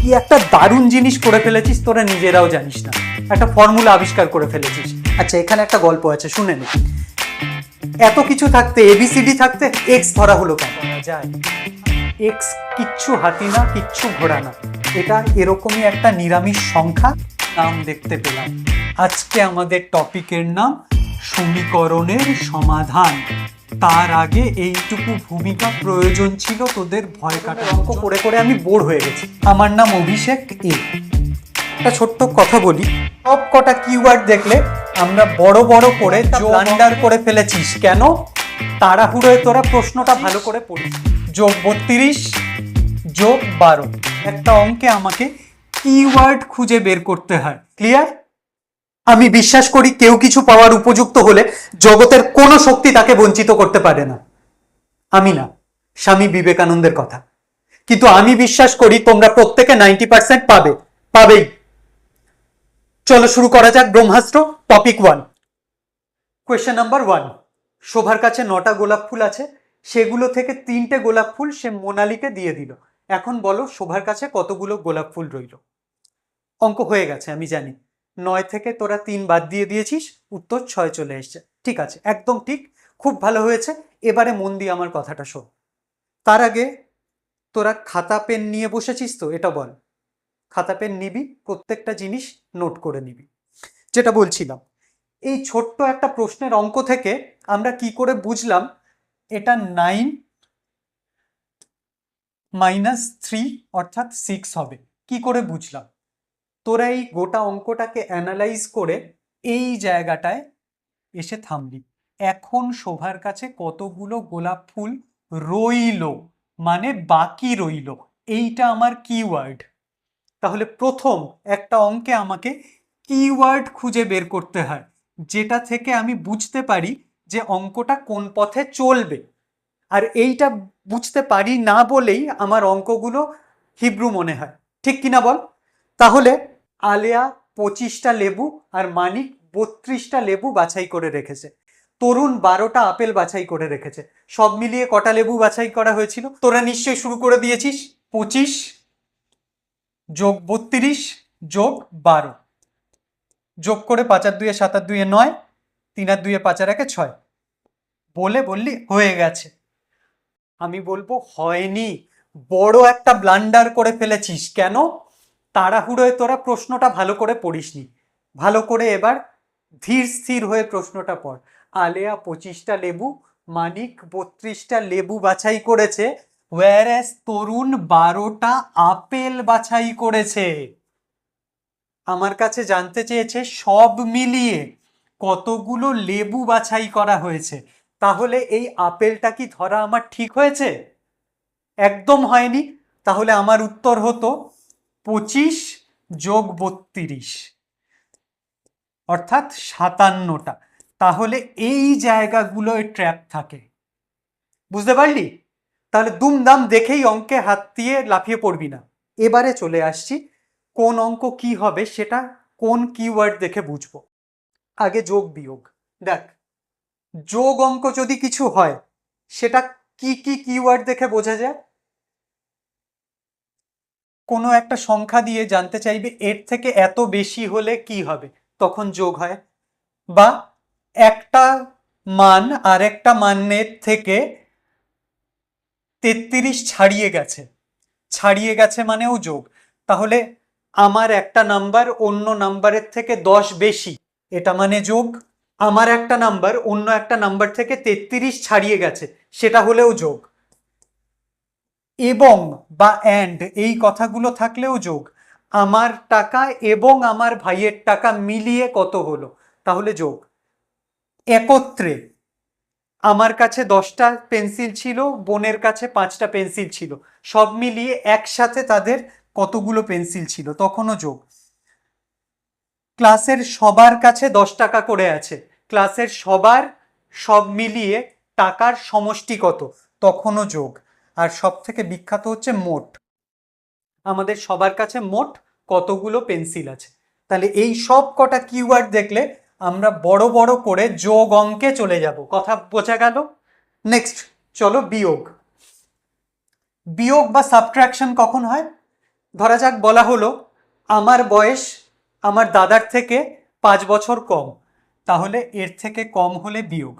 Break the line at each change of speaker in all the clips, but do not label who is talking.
কি একটা দারুণ জিনিস করে ফেলেছিস, তোরা নিজেরাও জানিস না। একটা ফর্মুলা আবিষ্কার করে ফেলেছিস। আচ্ছা, এখানে একটা গল্প আছে, শুনে নে। এত কিছু থাকতে, এবিসিডি থাকতে এক্স ধরা হলো কেন? যায় এক্স কিচ্ছু হাতি না, কিচ্ছু ঘোড়া না, এটা এরকমই একটা নিরামিষ সংখ্যা। নাম দেখতে পেলাম। আজকে আমাদের টপিকের নাম সমীকরণের সমাধান। তার আগে এইটুকু ভূমিকা প্রয়োজন ছিল, তোদের ভয় কাটার অঙ্ক করে করে আমি বোর হয়ে গেছি। আমার নাম অভিষেক এ। একটা ছোট্ট কথা বলি, সব কটা কিওয়ার্ড দেখলে আমরা বড় বড় করে ব্লান্ডার করে ফেলেছিস কেন? তাড়াহুড়োয় তোরা প্রশ্নটা ভালো করে পড়িস। যোগ 32 যোগ 12, একটা অঙ্কে আমাকে কিওয়ার্ড খুঁজে বের করতে হয়। ক্লিয়ার? আমি বিশ্বাস করি কেউ কিছু পাওয়ার উপযুক্ত হলে জগতের কোনো শক্তি তাকে বঞ্চিত করতে পারে না। আমি না, স্বামী বিবেকানন্দের কথা। কিন্তু আমি বিশ্বাস করি তোমরা প্রত্যেকে 90% পাবেই। চলো শুরু করা যাক ব্রহ্মাস্ত্র। Topic 1, question number 1। শোভার কাছে 9টা গোলাপ ফুল আছে, সেগুলো থেকে 3টে গোলাপ ফুল সে মোনালিকে দিয়ে দিল। এখন বলো শোভার কাছে কতগুলো গোলাপ ফুল রইল? অঙ্ক হয়ে গেছে, আমি জানি। 9 থেকে তোরা 3 বাদ দিয়ে দিয়েছিস, উত্তর 6 চলে এসছে। ঠিক আছে, একদম ঠিক, খুব ভালো হয়েছে। এবারে মন দিয়ে আমার কথাটা শোন। তার আগে তোরা খাতা পেন নিয়ে বসেছিস তো? এটা বল। খাতা পেন নিবি, প্রত্যেকটা জিনিস নোট করে নিবি। যেটা বলছিলাম, এই ছোট্ট একটা প্রশ্নের অঙ্ক থেকে আমরা কি করে বুঝলাম এটা 9 - 3 অর্থাৎ 6 হবে? কি করে বুঝলাম? তোরা এই গোটা অঙ্কটাকে অ্যানালাইজ করে এই জায়গাটায় এসে থামবি। এখন শোভার কাছে কতগুলো গোলাপ ফুল রইল, মানে বাকি রইল, এইটা আমার কিওয়ার্ড। তাহলে প্রথম একটা অঙ্কে আমাকে কিওয়ার্ড খুঁজে বের করতে হয়, যেটা থেকে আমি বুঝতে পারি যে অঙ্কটা কোন পথে চলবে। আর এইটা বুঝতে পারি না বলেই আমার অঙ্কগুলো হিব্রু মনে হয়। ঠিক কিনা বল? তাহলে আলেয়া 25টা লেবু আর মানিক 32টা লেবু বাছাই করে রেখেছে। তরুণ 12টা আপেল বাছাই করে রেখেছে। সব মিলিয়ে কটা লেবু বাছাই করা হয়েছিল? তোরা নিশ্চয়ই শুরু করে দিয়েছিস। 25 যোগ 32 যোগ 12, যোগ করে 5 আর 2 7 আর 2 9, 3 আর 2 5 আর 1 6 বললি হয়ে গেছে। আমি বলবো হয়নি, বড় একটা ব্লান্ডার করে ফেলেছিস। কেন? তাড়াহুড়োয় তোরা প্রশ্নটা ভালো করে পড়িসনি। ভালো করে এবার ধীর স্থির হয়ে প্রশ্নটা পড়। আলেয়া 25টা লেবু, মানিক 32টা লেবু বাছাই করেছে, ওয়্যারএস তরুণ 12টা আপেল বাছাই করেছে। আমার কাছে জানতে চেয়েছে সব মিলিয়ে কতগুলো লেবু বাছাই করা হয়েছে। তাহলে এই আপেলটা কি ধরা আমার ঠিক হয়েছে? একদম হয়নি। তাহলে আমার উত্তর হতো 25 যোগ 32, অর্থাৎ 57টা। তাহলে এই জায়গাগুলোয় ট্র্যাপ থাকে। বুঝতে পারলি? তাহলে দুমদাম দেখেই অঙ্কে হাত দিয়ে লাফিয়ে পড়বি না। এবারে চলে আসছি কোন অঙ্ক কি হবে সেটা কোন কিওয়ার্ড দেখে বুঝবো। আগে যোগ বিয়োগ। দেখ, যোগ অঙ্ক যদি কিছু হয় সেটা কি কি কিওয়ার্ড দেখে বোঝা যায়? কোনো একটা সংখ্যা দিয়ে জানতে চাইবে এর থেকে এত বেশি হলে কি হবে, তখন যোগ হয়। বা একটা মান আর একটা মানের থেকে 33 ছাড়িয়ে গেছে মানেও যোগ। তাহলে আমার একটা নাম্বার অন্য নাম্বারের থেকে 10 বেশি, এটা মানে যোগ। আমার একটা নাম্বার অন্য একটা নাম্বার থেকে 33 ছাড়িয়ে গেছে, সেটা হলেও যোগ। এবং বা অ্যান্ড এই কথাগুলো থাকলেও যোগ। আমার টাকা এবং আমার ভাইয়ের টাকা মিলিয়ে কত হলো, তাহলে যোগ। একত্রে আমার কাছে 10টা পেন্সিল ছিল, বোনের কাছে 5টা পেন্সিল ছিল, সব মিলিয়ে একসাথে তাদের কতগুলো পেন্সিল ছিল, তখনও যোগ। ক্লাসের সবার কাছে 10 টাকা করে আছে, ক্লাসের সবার সব মিলিয়ে টাকার সমষ্টি কত, তখনও যোগ। আর সব থেকে বিখ্যাত হচ্ছে মোট, আমাদের সবার কাছে মোট কতগুলো পেন্সিল আছে। তাহলে এই সব কটা কিওয়ার্ড দেখলে আমরা বড় বড় করে যোগ অঙ্কে চলে যাব। কথা বোঝা গেল? নেক্সট চলো বিয়োগ। বিয়োগ বা সাবট্রাকশন কখন হয়? ধরা যাক বলা হলো আমার বয়স আমার দাদার থেকে 5 বছর কম, তাহলে এর থেকে কম হলে বিয়োগ।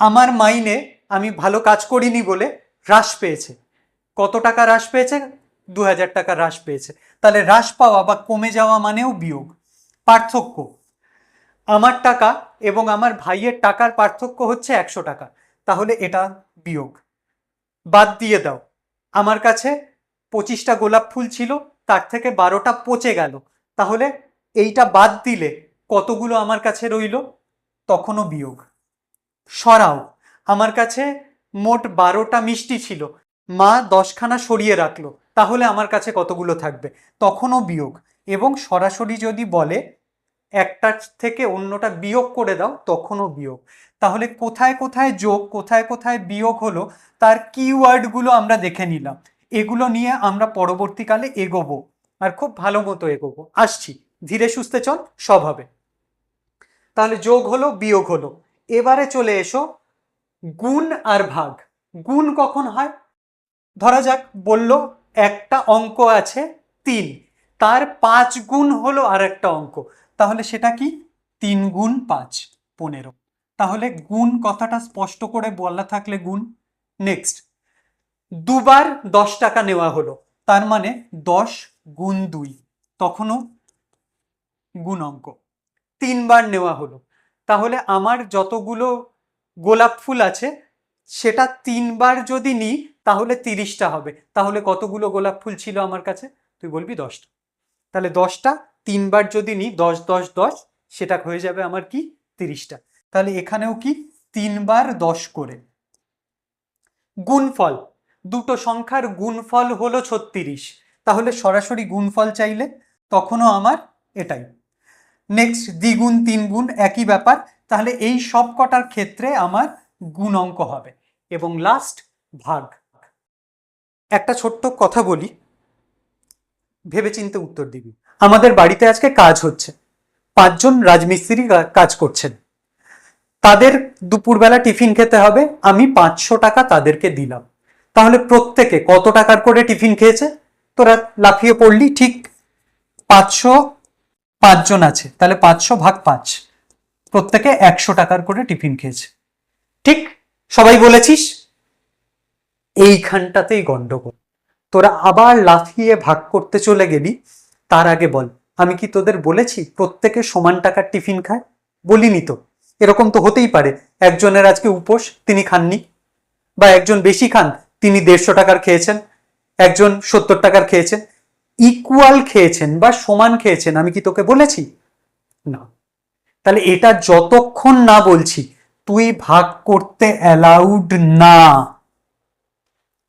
আমার মাইনে আমি ভালো কাজ করিনি বলে হ্রাস পেয়েছে। কত টাকা হ্রাস পেয়েছে? 2000 টাকা হ্রাস পেয়েছে। তাহলে হ্রাস পাওয়া বা কমে যাওয়া মানেও বিয়োগ। পার্থক্য, আমার টাকা এবং আমার ভাইয়ের টাকার পার্থক্য হচ্ছে 100 টাকা, তাহলে এটা বিয়োগ। বাদ দিয়ে দাও, আমার কাছে 25টা গোলাপ ফুল ছিল, তার থেকে 12টা পচে গেল, তাহলে এইটা বাদ দিলে কতগুলো আমার কাছে রইল? তখনও বিয়োগ। সরাও, আমার কাছে মোট 12টা মিষ্টি ছিল, মা 10খানা সরিয়ে রাখলো, তাহলে আমার কাছে কতগুলো থাকবে? তখনও বিয়োগ। এবং সরাসরি যদি বলে একটার থেকে অন্যটা বিয়োগ করে দাও, তখনও বিয়োগ। তাহলে কোথায় কোথায় যোগ, কোথায় কোথায় বিয়োগ হলো তার কিওয়ার্ডগুলো আমরা দেখে নিলাম। এগুলো নিয়ে আমরা পরবর্তীকালে এগোবো, আর খুব ভালো মতো এগোবো। আসছি, ধীরে সুস্থে চল, সব হবে। তাহলে যোগ হলো, বিয়োগ হলো। এবারে চলে এসো গুণ আর ভাগ। গুণ কখন হয়? ধরা যাক বলল একটা অঙ্ক আছে 3, তার 5 গুণ হলো আর একটা অঙ্ক, তাহলে সেটা কি? 3 গুণ 5 15। তাহলে গুণ কথাটা স্পষ্ট করে বলা থাকলে গুণ। নেক্সট, দুবার 10 টাকা নেওয়া হলো, তার মানে 10 গুণ 2, তখনও গুণ অঙ্ক। 3বার নেওয়া হলো, তাহলে আমার যতগুলো গোলাপ ফুল আছে সেটা 3বার যদি নিই তাহলে 30টা হবে। তাহলে কতগুলো গোলাপ ফুল ছিল আমার কাছে? তুই বলবি 10টা। তাহলে 10টা 3বার যদি নিই, 10 10 10, সেটা হয়ে যাবে আমার কি? 30টা। তাহলে এখানেও কি 3বার 10 করে। গুণফল, দুটো সংখ্যার গুণফল হলো 36, তাহলে সরাসরি গুণফল চাইলে তখনও আমার এটাই। নেক্সট, দ্বিগুণ 3 গুণ, একই ব্যাপার। তাহলে এই সব কটার ক্ষেত্রে আমার গুণ অঙ্ক হবে। এবং লাস্ট, ভাগ। একটা ছোট্ট কথা বলি, ভেবেচিন্তে উত্তর দিবি। আমাদের বাড়িতে আজকে কাজ হচ্ছে, 5 জন রাজমিস্ত্রি কাজ করছেন, তাদের দুপুরবেলা টিফিন খেতে হবে, আমি 500 টাকা তাদেরকে দিলাম। তাহলে প্রত্যেকে কত টাকার করে টিফিন খেয়েছে? তোরা লাফিয়ে পড়লি, ঠিক 500, 5 জন আছে, তাহলে 500 ভাগ 5, প্রত্যেকে 100 টাকার করে টিফিন খেয়েছে। ঠিক সবাই বলেছিস? এইখানটাতেই গন্ডগোল। তোরা আবার লাফিয়ে ভাগ করতে চলে গেলি। তার আগে বল, আমি কি তোদের বলেছি প্রত্যেকে সমান টাকার টিফিন খায়? বলিনি তো। এরকম তো হতেই পারে একজনের আজকে উপোস, তিনি খাননি, বা একজন বেশি খান, তিনি 150 টাকার খেয়েছেন, একজন 70 টাকার খেয়েছেন। ইকুয়াল খেয়েছেন বা সমান খেয়েছেন, আমি কি তোকে বলেছি? না। তাহলে এটা যতক্ষণ না বলছি তুই ভাগ করতে অ্যালাউড না।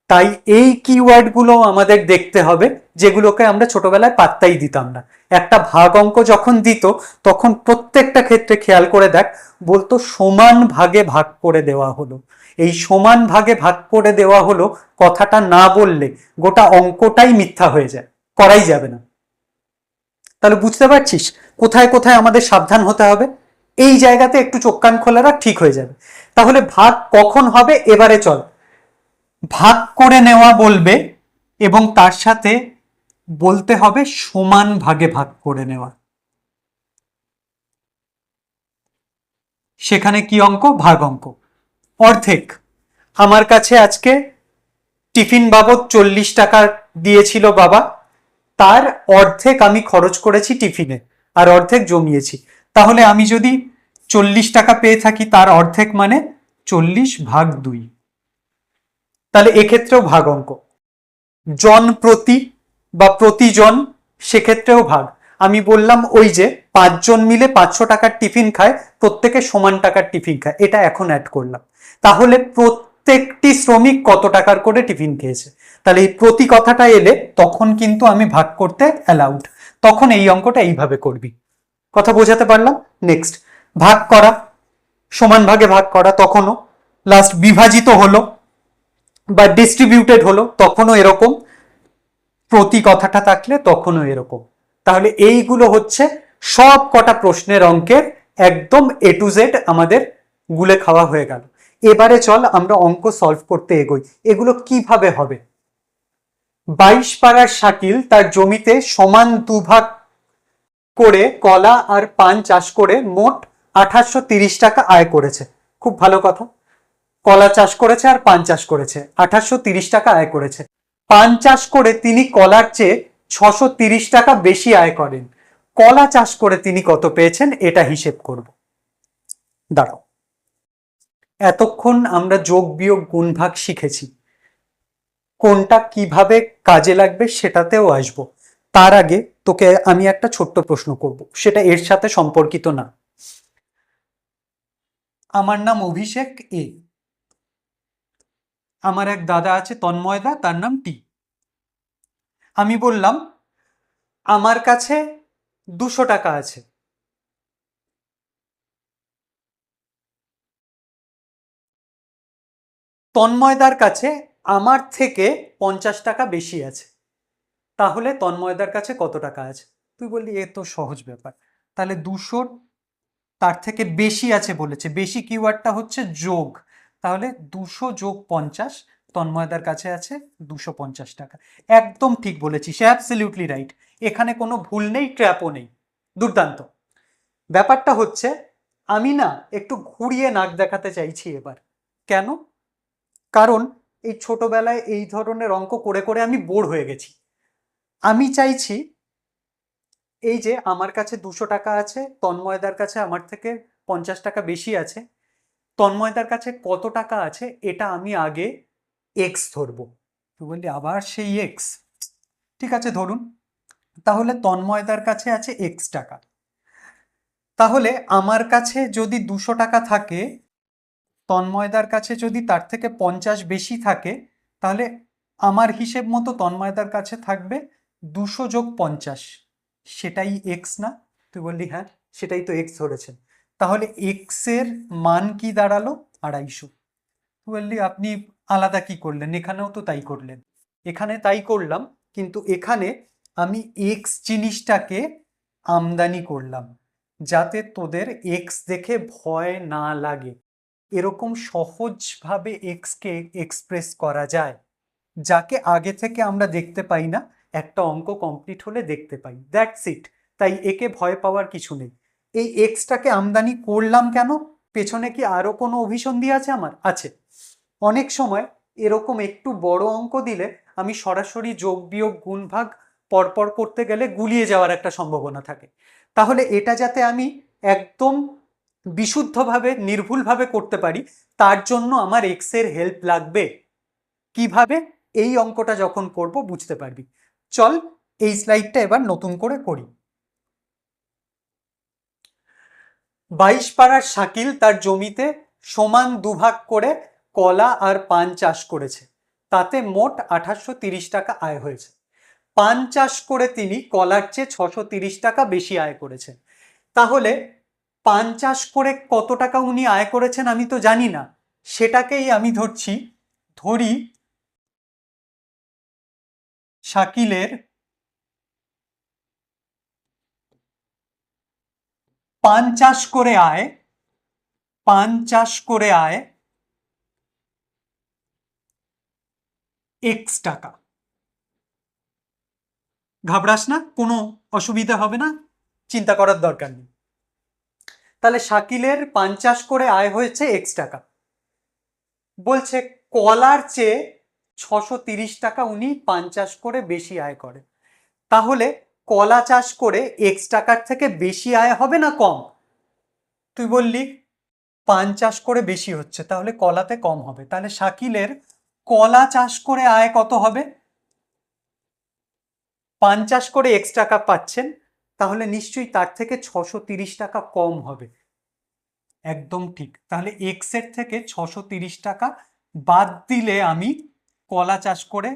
তাই এই কিওয়ার্ডগুলো আমাদের দেখতে হবে, যেগুলোকে আমরা ছোটবেলায় পাত্তাই দিতাম না। একটা ভাগ অঙ্ক যখন দিত তখন প্রত্যেকটা ক্ষেত্রে খেয়াল করে দেখ, বলতো সমান ভাগে ভাগ করে দেওয়া হলো। এই সমান ভাগে ভাগ করে দেওয়া হলো কথাটা না বললে গোটা অঙ্কটাই মিথ্যা হয়ে যায়, করাই যাবে না। তাহলে বুঝতে পারছিস কোথায় কোথায় আমাদের সাবধান হতে হবে? এই জায়গাতে একটু চোখ কান খোলা রাখ, ঠিক হয়ে যাবে। তাহলে ভাগ কখন হবে? এবারে চল, ভাগ করে নেওয়া বলবে এবং তার সাথে বলতে হবে সমান ভাগে ভাগ করে নেওয়া। সেখানে কি অঙ্ক? ভাগ অঙ্ক। অর্ধেক, আমার কাছে আজকে টিফিন বাবদ 40 টাকা দিয়েছিল বাবা, তার অর্ধেক আমি খরচ করেছি টিফিনে আর অর্ধেক জমিয়েছি। তাহলে আমি যদি 40 টাকা পেয়ে থাকি, তার অর্ধেক মানে 40 ভাগ 2। তাহলে এক্ষেত্রেও ভাগ অঙ্ক। জন প্রতি বা প্রতিজন, সেক্ষেত্রেও ভাগ। আমি বললাম ওই যে 5 জন মিলে 500 টাকার টিফিন খায়, প্রত্যেকে সমান টাকার টিফিন খায়, এটা এখন অ্যাড করলাম। তাহলে প্রত্যেকটি শ্রমিক কত টাকার করে টিফিন খেয়েছে। তাহলে এই প্রতি কথাটা এলে তখন কিন্তু আমি ভাগ করতে অ্যালাউড, তখন এই অঙ্কটা এইভাবে করবি। কথা বোঝাতে পারলাম? নেক্সট, ভাগ করা, সমান ভাগে ভাগ করা, তখনও। লাস্ট, বিভাজিত হলো বা ডিস্ট্রিবিউটেড হলো, তখনও এরকম। প্রতি কথাটা থাকলে তখনও এরকম। তাহলে এইগুলো হচ্ছে সব কটা প্রশ্নের অঙ্কের একদম A to Z আমাদের গুলে খাওয়া হয়ে গেল। এবারে চল আমরা অঙ্ক সলভ করতে এগোই। এগুলো কিভাবে হবে? 22 পাড়ার শাকিল তার জমিতে সমান দুভাগ করে কলা আর পান চাষ করে মোট 2830 টাকা আয় করেছে। খুব ভালো কথা, কলা চাষ করেছে আর পান চাষ করেছে, 2830 টাকা আয় করেছে। পান চাষ করে তিনি কলার চেয়ে 630 টাকা বেশি আয় করেন। কলা চাষ করে তিনি কত পেয়েছেন এটা হিসেব করব। দাঁড়াও, এতক্ষণ আমরা যোগ বিয়োগ গুণ ভাগ শিখেছি, কোনটা কিভাবে কাজে লাগবে সেটাতেও আসবো। তার আগে তোকে আমি একটা ছোট্ট প্রশ্ন করব, সেটা এর সাথে সম্পর্কিত না। আমার নাম অভিষেক এ, আমার এক দাদা আছে তন্ময় দা, তার নাম টি। আমি বললাম আমার কাছে 200 টাকা আছে। তন্ময়দার কাছে আমার থেকে 50 টাকা বেশি আছে, তাহলে তন্ময়দার কাছে কত টাকা আছে? তুই বললি এ তো সহজ ব্যাপার, তাহলে 200 তার থেকে বেশি আছে বলেছে, বেশি কিওয়ার্ডটা হচ্ছে যোগ, তাহলে 200 যোগ 50, তন্ময়দার কাছে আছে 250 টাকা। একদম ঠিক বলেছিস, অ্যাবসলিউটলি রাইট, এখানে কোনো ভুল নেই, ট্র্যাপও নেই। দুর্দান্ত। ব্যাপারটা হচ্ছে আমি না একটু ঘুরিয়ে নাক দেখাতে চাইছি এবার। কেন? কারণ এই ছোটবেলায় এই ধরনের অঙ্ক করে করে আমি বোর হয়ে গেছি। আমি চাইছি এই যে আমার কাছে 200 টাকা আছে, তন্ময়দার কাছে আমার থেকে 50 টাকা বেশি আছে, তন্ময়দার কাছে কত টাকা আছে এটা আমি আগে এক্স ধরবো। তুই বললি আবার সেই এক্স, ঠিক আছে ধরুন। তাহলে তন্ময়দার কাছে আছে এক্স টাকা, তাহলে আমার কাছে যদি 200 টাকা থাকে, তন্ময়দার কাছে যদি তার থেকে 50 বেশি থাকে, তাহলে আমার হিসেব মতো তন্ময়দার কাছে থাকবে 200 যোগ 50, সেটাই এক্স না? তুই বললি হ্যাঁ, সেটাই তো এক্স ধরেছেন। তাহলে এক্স এর মান কি দাঁড়ালো? 250। তুই বললি আপনি আলাদা কি করলেন? এখানেও তো তাই করলেন। এখানে তাই করলাম, কিন্তু এখানে আমি এক্স জিনিসটাকে আমদানি করলাম, যাতে তোদের এক্স দেখে ভয় না লাগে। এরকম সহজভাবে এক্সকে এক্সপ্রেস করা যায়, যাকে আগে থেকে আমরা দেখতে পাই না, একটা অঙ্ক কমপ্লিট হলে দেখতে পাই, দ্যাটস ইট। তাই একে ভয় পাওয়ার কিছু নেই। এই এক্সটাকে আমদানি করলাম কেন? পেছনে কি আরো কোনো অভিসন্ধি আছে? আমার আছে। অনেক সময় এরকম একটু বড় অঙ্ক দিলে আমি সরাসরি যোগ বিয়োগ গুণ ভাগ পরপর করতে গেলে গুলিয়ে যাওয়ার একটা সম্ভাবনা থাকে। তাহলে এটা যাতে আমি একদম বিশুদ্ধভাবে নির্ভুলভাবে করতে পারি, তার জন্য আমার এক্স এর হেল্প লাগবে। কিভাবে? এই অঙ্কটা যখন করব বুঝতে পারবি। চল এই স্লাইডটা এবার নতুন করে করি। 22 পাড়ার শাকিল তার জমিতে সমান দুভাগ করে কলা আর পান চাষ করেছে, তাতে মোট 2830 টাকা আয় হয়েছে। পান চাষ করে তিনি কলার চেয়ে 630 টাকা বেশি আয় করেছেন। তাহলে পান চাষ করে কত টাকা উনি আয় করেছেন আমি তো জানি না, সেটাকেই আমি ধরছি। ধরি শাকিলের পান চাষ করে আয়, পান চাষ করে আয় এক্স টাকা। ঘাবড়াস না, কোনো অসুবিধা হবে না, চিন্তা করার দরকার নেই। তাহলে শাকিলের পান চাষ করে আয় হয়েছে এক্স টাকা। বলছে কলার চেয়ে 630 টাকা উনি পান চাষ করে বেশি আয় করে। তাহলে কলা চাষ করে এক্স টাকার থেকে বেশি আয় হবে না কম? তুই বললি পান চাষ করে বেশি হচ্ছে, তাহলে কলাতে কম হবে। তাহলে শাকিলের কলা চাষ করে আয় কত হবে? পান চাষ করে এক্স টাকা পাচ্ছেন, তাহলে নিশ্চয়ই তার থেকে 630 টাকা কম হবে। একদম ঠিক। তাহলে এক্স এর থেকে 630 টাকা বাদ দিলে আমি কলা চাষ করে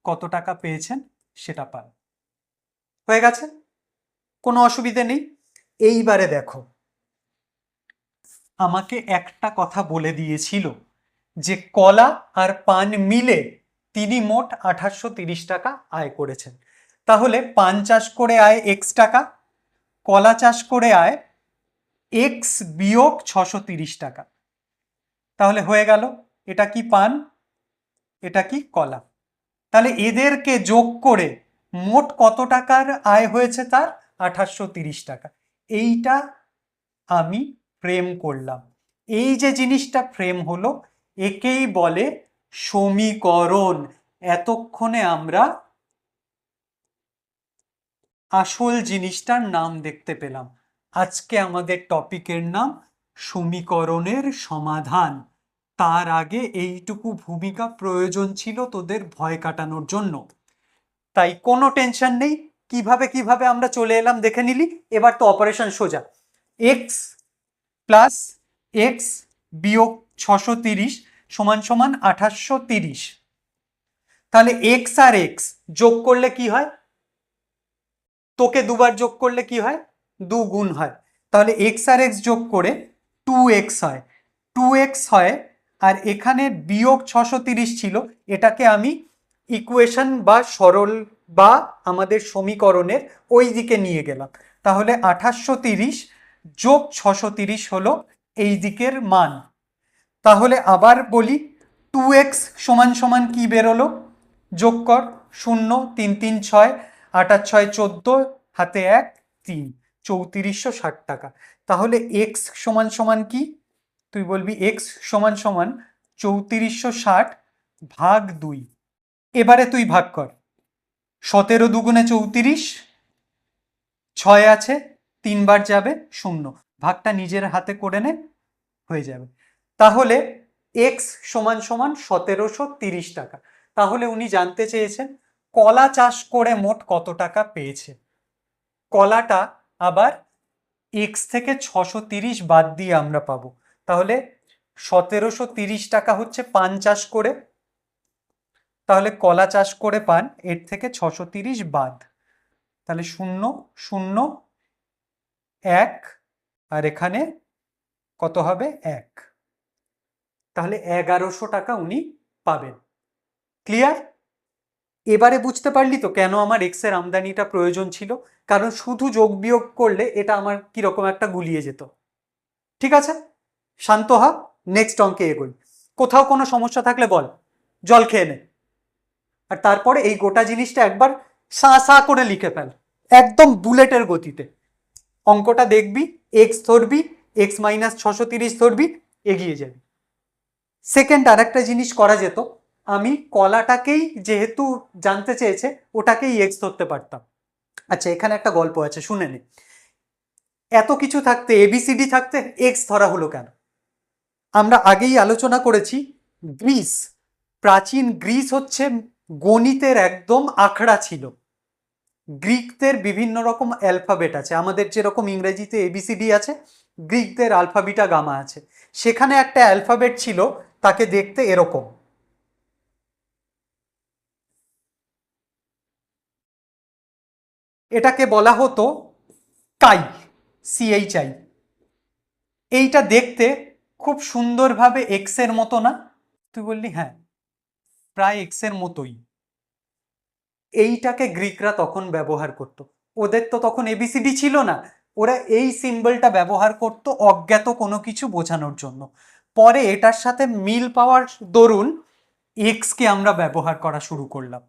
কত টাকা পেয়েছেন সেটা পাই। হয়ে গেছে, কোনো অসুবিধে নেই। এইবারে দেখো, আমাকে একটা কথা বলে দিয়েছিল যে কলা আর পান মিলে তিনি মোট 2830 টাকা আয় করেছেন। তাহলে পান চাষ করে আয় এক্স টাকা, কলা চাষ করে আয় এক্স বিয়োগ 630 টাকা। তাহলে হয়ে গেল, এটা কি পান, এটা কি কলা। তাহলে এদেরকে যোগ করে মোট কত টাকার আয় হয়েছে তার? 2830 টাকা। এইটা আমি ফ্রেম করলাম। এই যে জিনিসটা ফ্রেম হলো, একেই বলে সমীকরণ। এতক্ষণে আমরা আসল জিনিসটার নাম দেখতে পেলাম। আজকে আমাদের টপিকের নাম সমীকরণের সমাধান। তার আগে এইটুকু ভূমিকা প্রয়োজন ছিল তোদের ভয় কাটানোর জন্য। তাই কোনো টেনশন নেই, কিভাবে কিভাবে আমরা চলে এলাম দেখে নিলি। এবার তো অপারেশন সোজা। এক্স প্লাস এক্স বিয়োগ 630 সমান সমান 2830। তাহলে এক্স আর এক্স যোগ করলে কি হয়? তোকে দুবার যোগ করলে কি হয়? 2 গুণ হয়। তাহলে এক্স আর এক্স যোগ করে 2x হয়। 2x হয়। আর এখানে বিয়োগ 630 ছিল, এটাকে আমি ইকুয়েশন বা সরল বা আমাদের সমীকরণের ওই দিকে নিয়ে গেলাম। তাহলে 2830 যোগ 630 হলো এই দিকের মান। তাহলে আবার বলি, 2x সমান সমান কি বেরোলো? যোগ কর, 0 3 3 6 8 8 6 14, হাতে 1 3, 3460 টাকা। তাহলে x সমান সমান কি? তুই বলবি x সমান সমান 3460 ভাগ 2। এবারে তুই ভাগ কর, 17 দুগুণে 34, 6 আছে 3 বার যাবে 0, ভাগটা নিজের হাতে করে নে, হয়ে যাবে। তাহলে x সমান সমান 1730 টাকা। তাহলে উনি জানতে চেয়েছেন কলা চাষ করে মোট কত টাকা পেয়েছে। কলাটা আবার x থেকে 630 বাদ দিয়ে আমরা পাবো। তাহলে 1730 টাকা হচ্ছে পান চাষ করে। তাহলে কলা চাষ করে পান, এর থেকে 630 বাদ, তাহলে 0 0 1, আর এখানে কত হবে? 1। তাহলে 1100 টাকা উনি পাবেন। ক্লিয়ার? এবারে বুঝতে পারলি তো কেন আমার এক্স এর আমদানিটা প্রয়োজন ছিল? কারণ শুধু যোগ বিয়োগ করলে এটা আমার কিরকম একটা গুলিয়ে যেত। ঠিক আছে, শান্ত হ, নেক্সট অঙ্কে এগোই। কোথাও কোনো সমস্যা থাকলে বল, জল খেয়ে নে। আর তারপরে এই গোটা জিনিসটা একবার সা সা করে লিখে ফেল, একদম বুলেটের গতিতে। অঙ্কটা দেখবি, এক্স ধরবি, এক্স মাইনাস 630 ধরবি, এগিয়ে যাবি। সেকেন্ড আর একটা জিনিস করা যেত, আমি কলাটাকেই যেহেতু জানতে চেয়েছে ওটাকেই এক্স ধরতে পারতাম। আচ্ছা, এখানে একটা গল্প আছে, শুনে নে। এত কিছু থাকতে, এবিসিডি থাকতে এক্স ধরা হলো কেন? আমরা আগেই আলোচনা করেছি, গ্রিস, প্রাচীন গ্রিস হচ্ছে গণিতের একদম আখড়া ছিল। গ্রিকদের বিভিন্ন রকম অ্যালফাবেট আছে, আমাদের যেরকম ইংরেজিতে এবিসিডি আছে, গ্রিকদের আলফা বিটা গামা আছে। সেখানে একটা অ্যালফাবেট ছিল, তাকে দেখতে এরকম। এটাকে বলা হতো কাই, CHI। এইটা দেখতে খুব সুন্দরভাবে এক্স এর মতো না? তুই বললি হ্যাঁ, প্রায় এক্স এর মতোই। এইটাকে গ্রিকরা তখন ব্যবহার করত। ওদের তো তখন এবিসিডি ছিল না, ওরা এই সিম্বলটা ব্যবহার করত অজ্ঞাত কোনো কিছু বোঝানোর জন্য। পরে এটার সাথে মিল পাওয়ার দরুন এক্সকে আমরা ব্যবহার করা শুরু করলাম,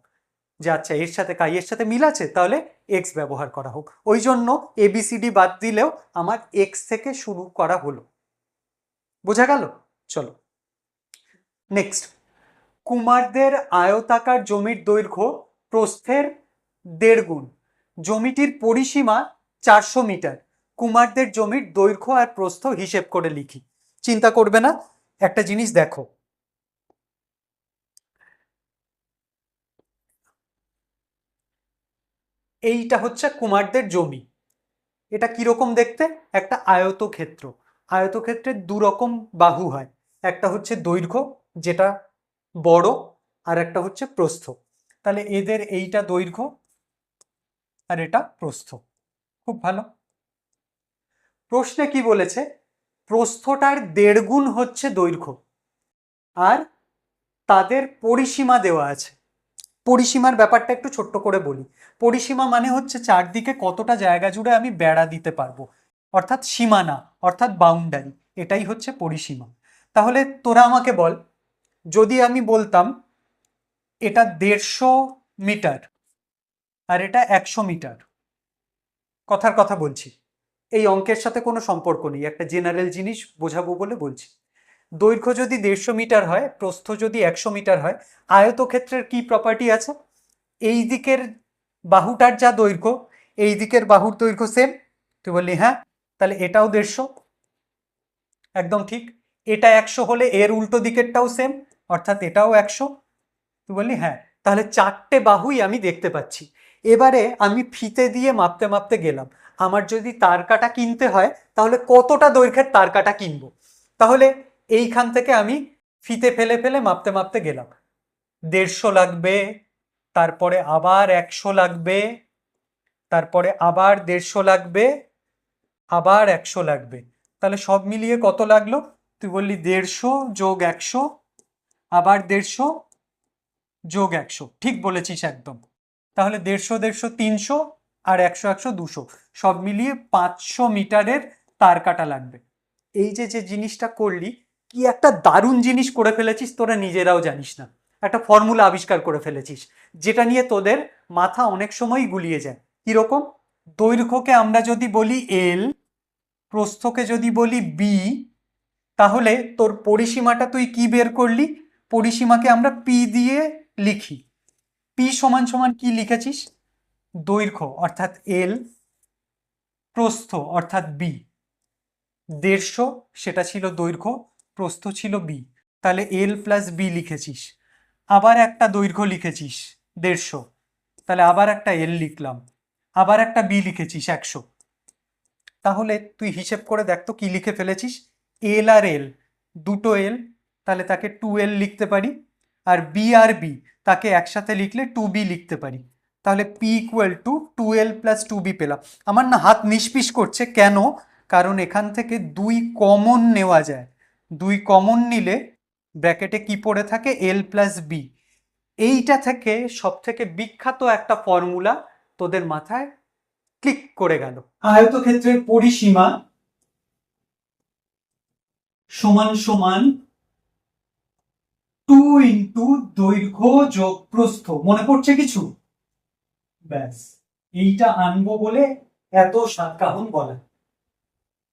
যে আচ্ছা এর সাথে কাইয়ের সাথে মিল আছে, তাহলে এক্স ব্যবহার করা হোক। ওই জন্য এবিসিডি বাদ দিলেও আমার এক্স থেকে শুরু করা হলো। বোঝা গেল? চলো নেক্সট। কুমারদের আয়তাকার জমির দৈর্ঘ্য প্রস্থের 1.5 গুণ। জমিটির পরিসীমা 400 মিটার। কুমারদের জমির দৈর্ঘ্য আর প্রস্থ হিসেব করে লিখি। চিন্তা করবে না, একটা জিনিস দেখো, এইটা হচ্ছে কুমারদের জমি। এটা কিরকম দেখতে? একটা আয়তক্ষেত্র। আয়তক্ষেত্রের দু রকম বাহু হয়, একটা হচ্ছে দৈর্ঘ্য যেটা বড়, আর একটা হচ্ছে প্রস্থ। তাহলে এদের এইটা দৈর্ঘ্য আর এটা প্রস্থ। খুব ভালো। প্রশ্নে কি বলেছে? প্রস্থটার 1.5 গুণ হচ্ছে দৈর্ঘ্য, আর তাদের পরিসীমা দেওয়া আছে। পরিসীমার ব্যাপারটা একটু ছোট্ট করে বলি। পরিসীমা মানে হচ্ছে চারদিকে কতটা জায়গা জুড়ে আমি বেড়া দিতে পারবো, অর্থাৎ সীমানা, অর্থাৎ বাউন্ডারি, এটাই হচ্ছে পরিসীমা। তাহলে তোরা আমাকে বল, যদি আমি বলতাম এটা 150 মিটার আর এটা 100 মিটার। কথার কথা বলছি, এই অঙ্কের সাথে কোনো সম্পর্ক নেই, একটা জেনারেল জিনিস বোঝাবো বলে বলছি। দৈর্ঘ্য যদি 150 মিটার হয়, প্রস্থ যদি 100 মিটার হয়, আয়তক্ষেত্রের কি প্রপার্টি আছে? এই দিকের বাহুটার যা দৈর্ঘ্য, এই দিকের বাহুর দৈর্ঘ্য সেম। তুই বললি হ্যাঁ, তাহলে এটাও 150, একদম ঠিক। এটা 100 হলে এর উল্টো দিকেরটাও সেম, অর্থাৎ এটাও 100। তুই বললি হ্যাঁ, তাহলে চারটে বাহুই আমি দেখতে পাচ্ছি। এবারে আমি ফিতে দিয়ে মাপতে মাপতে গেলাম। আমার যদি তার কাটা কিনতে হয়, তাহলে কতটা দৈর্ঘ্যের তার কাটা কিনবো? তাহলে এইখান থেকে আমি ফিতে ফেলে ফেলে মাপতে মাপতে গেলাম। 150 লাগবে, তারপরে আবার 100 লাগবে, তারপরে আবার 150 লাগবে, আবার 100 লাগবে। তাহলে সব মিলিয়ে কত লাগলো? তুই বললি 150 যোগ 100, আবার 150 যোগ 100। ঠিক বলেছিস একদম। তাহলে 150 150 300, আর 100 100 200, সব মিলিয়ে 500 মিটারের তার কাটা লাগবে। এই যে যে জিনিসটা করলি, কি একটা দারুণ জিনিস করে ফেলেছিস, তোরা নিজেরাও জানিস না। একটা ফর্মুলা আবিষ্কার করে ফেলেছিস, যেটা নিয়ে তোদের মাথা অনেক সময় গুলিয়ে যায়। কিরকম? দৈর্ঘ্যকে আমরা যদি বলি এল, প্রস্থকে যদি বলি বি, তাহলে তোর পরিসীমাটা তুই কি বের করলি? পরিসীমাকে আমরা পি দিয়ে লিখি। পি সমান সমান কি লিখেছিস? দৈর্ঘ্য অর্থাৎ এল, প্রস্থ অর্থাৎ বি। 150 সেটা ছিল দৈর্ঘ্য, প্রস্থ ছিল বি, তাহলে এল প্লাস বি লিখেছিস। আবার একটা দৈর্ঘ্য লিখেছিস 150, তাহলে আবার একটা এল লিখলাম, আবার একটা বি লিখেছিস 100। তাহলে তুই হিসেব করে দেখ তো কি লিখে ফেলেছিস। এল আর এল, দুটো এল, তাহলে তাকে 2L লিখতে পারি। আর বি আর বি, তাকে একসাথে লিখলে 2B লিখতে পারি। তাহলে P equal to 2L plus 2B পেলাম। আমার না হাত নিষ্পিস করছে, কেন? কারণ এখান থেকে 2 কমন নেওয়া যায়। 2 কমন নিলে ব্র্যাকেটে কি পড়ে থাকে? L plus B. এইটা থেকে সব থেকে বিখ্যাত একটা ফর্মুলা তোদের মাথায় ক্লিক করে গেল। আয়তক্ষেত্রের পরিসীমা সমান সমান 2 ইন্টু দৈর্ঘ্য যোগ প্রস্থ। মনে পড়ছে কিছু? ব্যাস, এইটা আনবো বলে এত সাতকাহন বলা।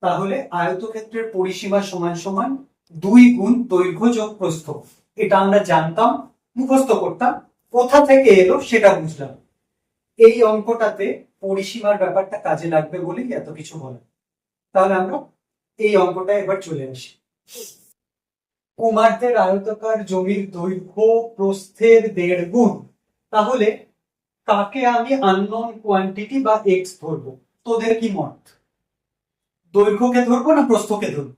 তাহলে আয়তক্ষেত্রের পরিসীমা সমান সমান 2 গুণ দৈর্ঘ্য যোগ প্রস্থ। এটা আমরা জানতাম, মুখস্থ করতাম, কোথা থেকে এলো সেটা বুঝলাম। এই অঙ্কটাতে পরিসীমার ব্যাপারটা কাজে লাগবে বলেই এত কিছু বলা। তাহলে আমরা এই অঙ্কটা এবার চলে আসি। কুমারদের আয়তাকার জমির দৈর্ঘ্য প্রস্থের 1.5 গুণ। তাহলে কাকে আমি আননোন কোয়ান্টিটি বা এক্স ধরবো? তোদের কি মত? দৈর্ঘ্যকে ধরবো না প্রস্থকে ধরবো?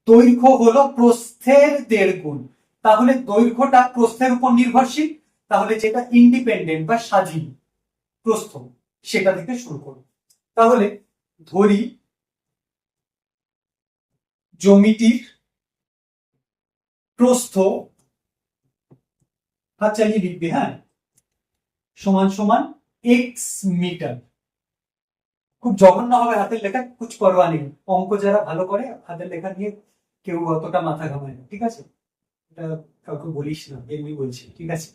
দৈর্ঘ্য হলো প্রস্থের 1.5 গুণ। তাহলে দৈর্ঘ্যটা প্রস্থের উপর নির্ভরশীল, তাহলে যেটা ইন্ডিপেন্ডেন্ট বা স্বাধীন প্রস্থ, সেটা থেকে শুরু করব। তাহলে ধরি জমিটির প্রস্থ, হাত চালিয়ে লিখবি, হ্যাঁ, সমান সমান এক্স মিটার। খুব জঘন্য হবে হাতের লেখা, কুছ পরোয়া নেই। অঙ্ক যারা ভালো করে হাতের লেখা নিয়ে কেউ অতটা মাথা ঘামায় না, ঠিক আছে? এটা কাউকে বলিস না, এমনি বলছি, ঠিক আছে?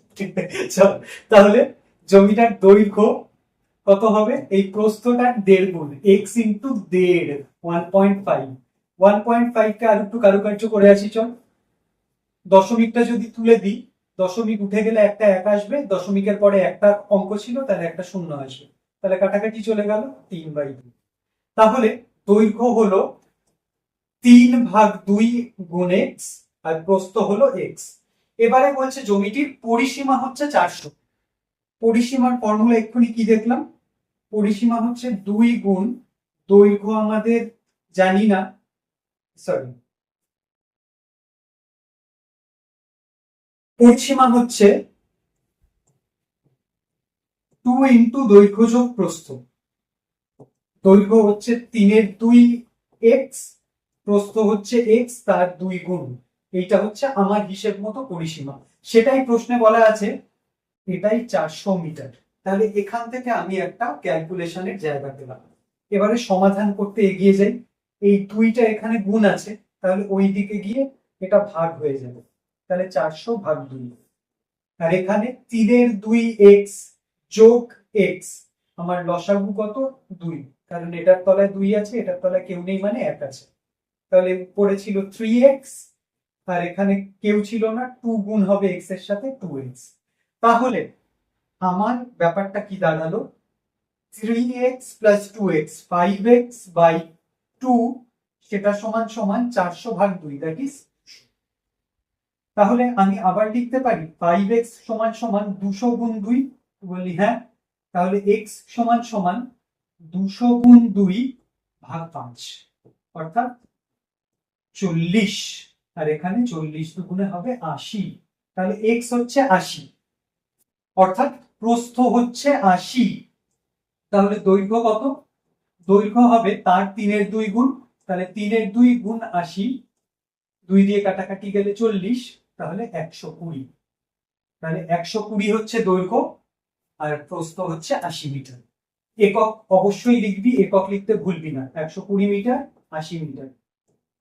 চল, তাহলে জমিটার দৈর্ঘ্য কত হবে? এই প্রস্থটার 1.5 গুণ, এক্স ইন্টু 1.5, 1.5। 1.5 কে আর একটু কারুকার্য করে আসি, চল। দশমিকটা যদি তুলে দিই, দশমিক উঠে গেলে একটা 1 আসবে, দশমিকের পরে একটা অঙ্ক ছিল, তাহলে একটা শূন্য আসবে, তাহলে কাটাকাটি চলে গেল, 3/2। তাহলে দৈর্ঘ্য হলো 3/2 গুণ এক্স, আর প্রস্থ হলো এক্স। এবারে বলছে জমিটির পরিসীমা হচ্ছে 400। পরিসীমার ফর্মুলা এক্ষুনি কি দেখলাম? পরিসীমা হচ্ছে 2 গুণ দৈর্ঘ্য, আমাদের জানি না, সরি, পরিসীমা হচ্ছে 2 ইন্টু দৈর্ঘ্য যোগ প্রস্থ। দৈর্ঘ্য হচ্ছে 3/2 এক্স, প্রস্থ হচ্ছে এক্স তার 2 গুণ। এইটা হচ্ছে আমার হিসেব মতো পরিসীমা, সেটাই প্রশ্নে বলা আছে, এটাই 400 মিটার। তাহলে এখান থেকে আমি একটা ক্যালকুলেশনের জায়গা পেলাম। এবারে সমাধান করতে এগিয়ে যাই। এই 2টা এখানে গুণ আছে, তাহলে ওই দিকে গিয়ে এটা ভাগ হয়ে যাবে। তাহলে 400 ভাগ 2, আর এখানে 3/2x যোগ x, আমার লসাগু কত 2, কারণ এটার তলায় 2 আছে, এটার তলায় কেউ নেই মানে 1 আছে। তাহলে উপরে ছিল 3x আর এখানে কেউ ছিল না, 2 গুণ হবে x এর সাথে 2x। তাহলে আমার ব্যাপারটা কি দাঁড়ালো, 3x plus 2x 5x by 2, সেটা সমান সমান 400/2, দ্যাট ইজ। তাহলে আমি আবার লিখতে পারি 5x সমান সমান 200 গুণ 2, বললি হ্যাঁ, তাহলে x সমান সমান 200 গুণ 2 ভাগ 5, অর্থাৎ 40। আর এখানে 40 দুগুণে হবে 80, তাহলে x হচ্ছে 80, অর্থাৎ প্রস্থ হচ্ছে 80। তাহলে দৈর্ঘ্য কত, দৈর্ঘ্য হবে তার 3/2 গুণ, তাহলে 3/2 গুণ 80, 2 দিয়ে কাটাকাটি গেলে 40, তাহলে 120। তাহলে 120 হচ্ছে দৈর্ঘ্য আর প্রস্থ হচ্ছে 80 মিটার। একক অবশ্যই লিখবি, একক লিখতে ভুলবি না, 120 মিটার 80 মিটার।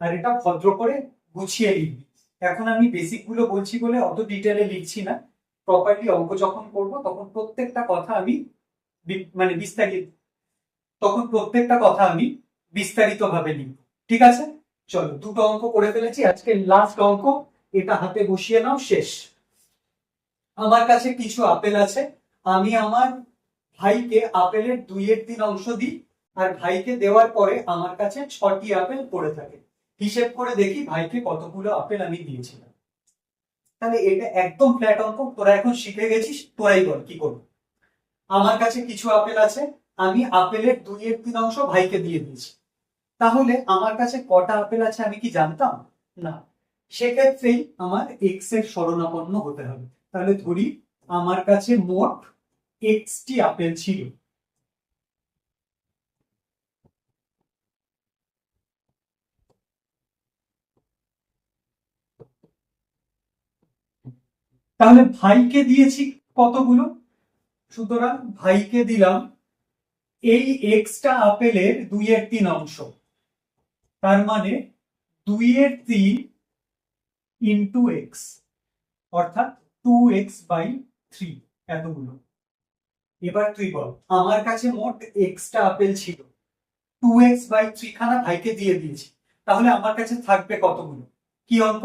আর এটা ভদ্র করে গুছিয়ে লিখবি। এখন আমি বেসিক গুলো বলছি বলে অত ডিটেলে লিখছি না, প্রপারলি অঙ্ক যখন করব তখন প্রত্যেকটা কথা আমি বিস্তারিত ভাবে লিখব, ঠিক আছে? চলো, দুটো অঙ্ক করে ফেলেছি, আজকে লাস্ট অঙ্ক, এটা হাতে বসিয়ে নাও, শেষ। আমার কাছে কিছু আপেল আছে, আমি আমার ভাইকে আপেলের 2/3 অংশ দিই, আর ভাইকে দেওয়ার পরে আমার কাছে 6টি আপেল পড়ে থাকে। হিসেব করে দেখি ভাইকে কতগুলো আপেল আমি দিয়েছিলাম। তাহলে এটা একদম ফ্ল্যাট অঙ্ক, তোরা এখন শিখে গেছিস, তোরাই বল কি করবো। আমার কাছে কিছু আপেল আছে, আমি আপেলের 2/3 অংশ ভাইকে দিয়ে দিয়েছি। তাহলে আমার কাছে কটা আপেল আছে আমি কি জানতাম না, সেক্ষেত্রেই আমার এক্স এর শরণাপন্ন হতে হবে। তাহলে ধরি আমার কাছে মোট এক্সটি আপেল ছিল। তাহলে ভাইকে দিয়েছি কতগুলো, সুতরাং ভাইকে দিলাম এই এক্সটা আপেলের 2/3 অংশ, তার মানে 2/3 ইন্টু এক্স, অর্থাৎ 2x/3, এতগুলো। এবার তুই বল, আমার কাছে মোট এক্সটা আপেল ছিল, 2x/3 খানা ভাইকে দিয়ে দিয়েছি, তাহলে আমার কাছে থাকবে কতগুলো? কি অঙ্ক?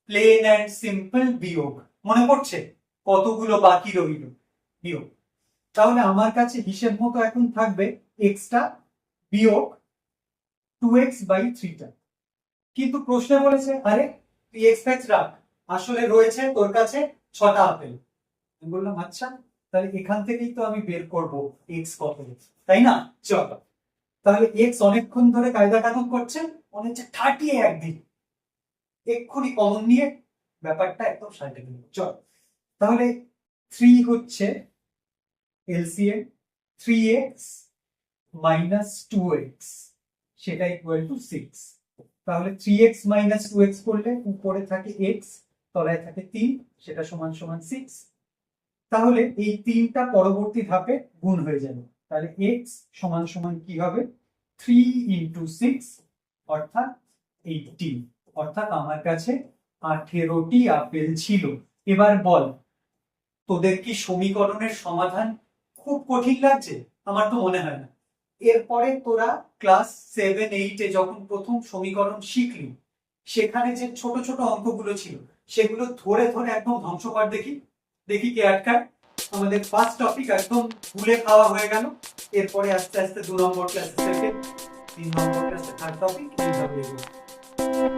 প্লেন অ্যান্ড সিম্পল বিয়োগ। মনে পড়ছে কতগুলো বাকি রইল? বিয়োগ। তাহলে আমার কাছে হিসেব মতো এখন থাকবে এক্সটা বিয়োগ 2x/3টা। কিন্তু প্রশ্নে বলেছে আরে তুই এক্স রাখ, আসলে রয়েছে তোর কাছে 6টা আপেল। আমি বললাম আচ্ছা, তাহলে এখান থেকেই তো আমি বের করব এক্স কত, তাই না? চল, তাহলে এক্স অনেকক্ষণ ধরে কায়দা কানুন করছে, মনে হচ্ছে ঠাটিয়ে একদিন এক্ষুনি কমন নিয়ে ব্যাপারটা একদম সাইডে গেল। চল, তাহলে 3 হচ্ছে এলসিএম, 3x মাইনাস 2x, সেটা ইকুয়াল টু 6। তাহলে 3x মাইনাস 2x করলে উপরে থাকে x, তলায় থাকে 3, সেটা সমান সমান 6। তাহলে এই 3টা পরবর্তী ধাপে গুণ হয়ে যাবে, তাহলে x সমান সমান কি হবে 3 ইন্টু 6, অর্থাৎ 18, অর্থাৎ আমার কাছে 18টি আপেল ছিল। এবার বল, তোদের কি সমীকরণের সমাধান খুব কঠিন লাগছে? আমার তো মনে হয় না। এরপরে তোরা ক্লাস 7-8-এ যখন প্রথম সমীকরণ শিখলি, সেখানে যে ছোট ছোট অঙ্কগুলো ছিল সেগুলো ধরে ধরে একদম ধ্বংস কর, দেখি দেখি কে আটকায়। আমাদের ফার্স্ট টপিক একদম ভুলে খাওয়া হয়ে গেল, এরপরে আস্তে আস্তে 2 নম্বর ক্লাসে সেকেন্ড, 3 নম্বর ক্লাসে থার্ড টপিক, এইভাবে এগোবো।